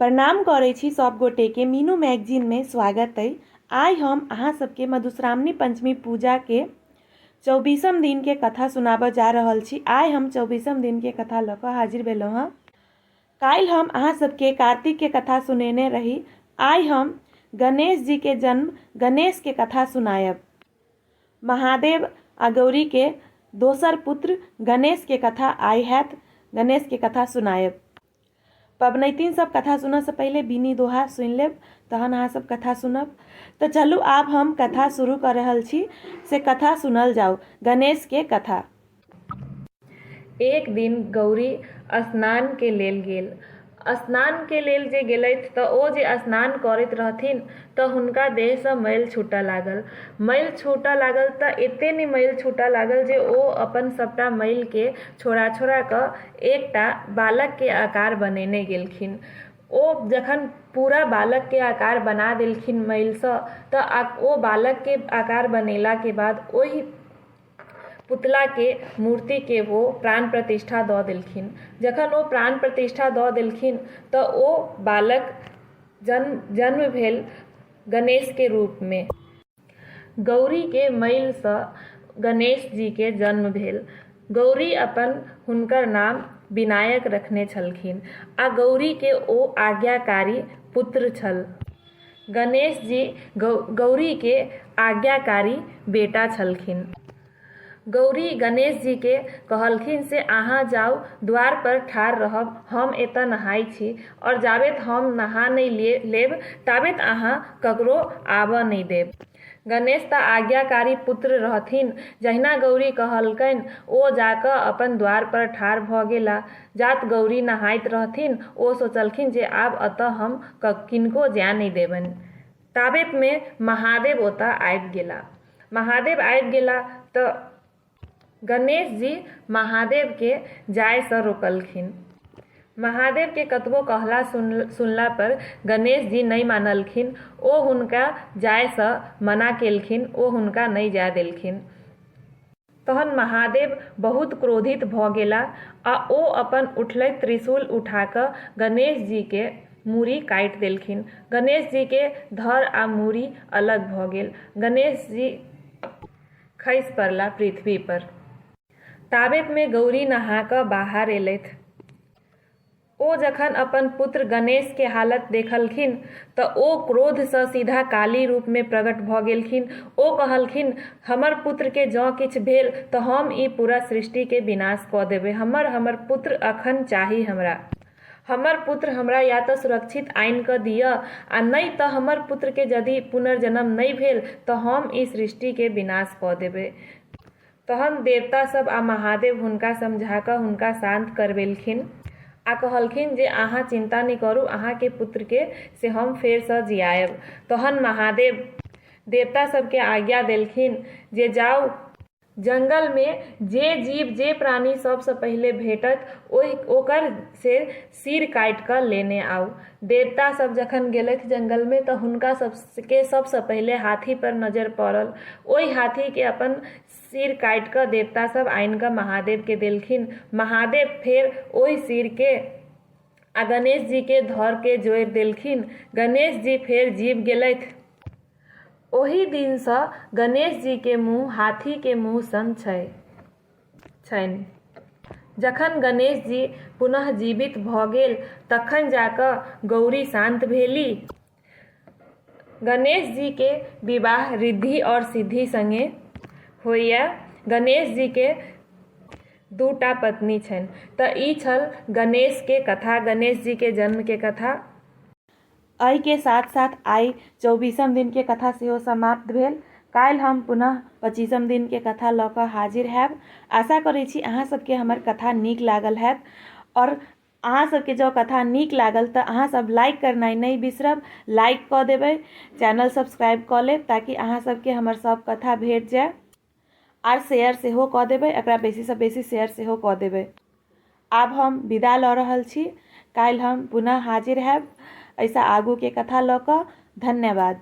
प्रणाम करै छी सब गोटे के मीनू मैगजीन में स्वागत है। आइ हम अहाँ सबके मधुश्रावणी पंचमी पूजा के 24म दिन के कथा सुनाब जा रहल छी। आइ हम 24म दिन के कथा लक हाजिर भेलहुँ हँ। काल्हि हम अहाँ सबके कार्तिक के कथा सुनेने रही। आइ हम गणेश जी के जन्म गणेश के कथा सुनायब। महादेव आ गौरी के दोसर पुत्र गणेश के कथा आइ हैत। गणेश के कथा सुनायब। पबनैतिन सब कथा सुनऽ से पहले बीनी दोहा सुन लेब, तहन अहाँ सब कथा सुनब। तो चलू आब हम कथा शुरू कर रहल छी। से कथा सुनल जाओ। गणेश के कथा। एक दिन गौरी स्नान के लेल गेल। स्नान के लेल जे गेलथि तऽ ओ जे स्नान करैत रहथिन तऽ हुनका देह से मैल छूटऽ लागल। मैल छूटऽ लागल तऽ एते ने मैल छूटऽ लागल जे ओ अपन सबटा मैल के छोड़ा छोड़ा कऽ एकटा बालक के आकार बनेने गेलखिन। ओ जखन पूरा बालक के आकार बना देलखिन मैल से तऽ ओ बालक के आकार बनेला के बाद ओहि पुतला के मूर्ति के वो प्राण प्रतिष्ठा दऽ देलखिन। जखन ओ प्राण प्रतिष्ठा दऽ देलखिन तऽ ओ बालक जन्म भेल गणेश के रूप में। गौरी के मैल से गणेश जी के जन्म भेल। गौरी अपन हुनकर नाम विनायक रखने छलखिन आ गौरी के ओ आज्ञाकारी पुत्र छल। गणेश जी गौरी के आज्ञाकारी बेटा छलखिन। गौरी गणेश जी के कहलखिन से अहाँ जाउ, द्वार पर ठाढ़ रहब, हम एतऽ नहाय छी और जाबेत हम नहा नहीं लेब ताबेत अहाँ ककरो आबऽ नहीं देब। गणेश तऽ आज्ञाकारी पुत्र रहथिन। जहिना गौरी कहलकनि ओ जाकऽ अपन द्वार पर ठाढ़ भऽ गेला। जात गौरी नहाइत रहथिन ओ सोचलखिन जे आब अतऽ हम किनको जाय नहीं देबनि। ताबेत में महादेव ओतऽ आबि गेला। महादेव आबि गेला तऽ गणेश जी महादेव के जाय से रोकलखिन। महादेव के कतबो कहला सुनला पर गणेश जी नहीं मानलखिन। ओ हुनका जाय से मना केलखिन, ओ हुनका नहीं जाय देलखिन। तहन महादेव बहुत क्रोधित भऽ गेला आ ओ अपन उठलैत त्रिशूल उठा कऽ गणेश जी के मूड़ी काटि देलखिन। गणेश जी के धड़ आ मूड़ी अलग भऽ गेल। गणेश जी खसि पड़ला पृथ्वी पर। ताबेत में गौरी नहा कऽ बाहर एलथि। ओ जखन अपन पुत्र गणेश के हालत देखलखिन तऽ ओ क्रोध से सीधा काली रूप में प्रकट भऽ गेलखिन। ओ कहलखिन हमर पुत्र के जँ किछु भेल तऽ हम ई पूरा सृष्टि के विनाश कऽ देबै। हमर पुत्र अखन चाही हमरा। हमर पुत्र हमरा या तऽ सुरक्षित आनि कऽ दिअ आ नहीं तऽ हमर पुत्र के यदि पुनर्जन्म नहीं भेल तऽ हम ई सृष्टि के विनाश कऽ देबै। तहन देवता सब आ महादेव हुनका समझा कऽ हुनका शांत करवेलखिन आ कहलखिन जे अहाँ चिंता नहीं करू, अहाँ के पुत्र के से हम फेर से जियाएब। तहन महादेव देवता सबके आज्ञा देलखिन जे जाउ जंगल में जे जीव जे प्राणी सबसे पहले भेटत ओकर से सिर काटि कऽ लेने आउ। देवता सब जखन गेलथि जंगल में तऽ हुनका सबके सबसे पहले हाथी पर नजर पड़ल। ओहि हाथी के अपन सिर काटि कऽ देवता सब आनि कऽ महादेव के देलखिन। महादेव फेर ओहि सिर के आ गणेश जी के धड़ के जोड़ि देलखिन। गणेश जी फेर जीव गेलथि। ओहि दिन से गणेश जी के मुँह हाथी के मुँह सन छनि। जखन गणेश जी पुनः जीवित भऽ गेल तखन जाकऽ गौरी शांत भेली। गणेश जी के विवाह रिद्धि और सिद्धि संगे होइया। गणेश जी के दूटा पत्नी छनि। तऽ ई छल गणेश के कथा, गणेश जी के जन्म के कथा। एहि के साथ साथ आइ 24म दिन के कथा सेहो समाप्त भेल। काल्हि हम पुनः 25म दिन के कथा लऽ कऽ हाजिर हैब। आशा करै छी अहाँ सबके हमर कथा नीक लागल हैत और अहाँ सबके जँ कथा नीक लागल तऽ अहाँ सब लाइक करनाइ नहीं बिसरब। लाइक कऽ देबै, चैनल सब्सक्राइब कऽ लेब ताकि अहाँ सबके हमर सब कथा भेट जाय और शेयर सेहो कऽ देबै। एकरा बेसी से बेसी शेयर सेहो कऽ देबै। आब हम विदा लऽ रहल छी। काल्हि हम पुनः हाजिर हैब ऐसा आगू के कथा लऽ कऽ। धन्यवाद।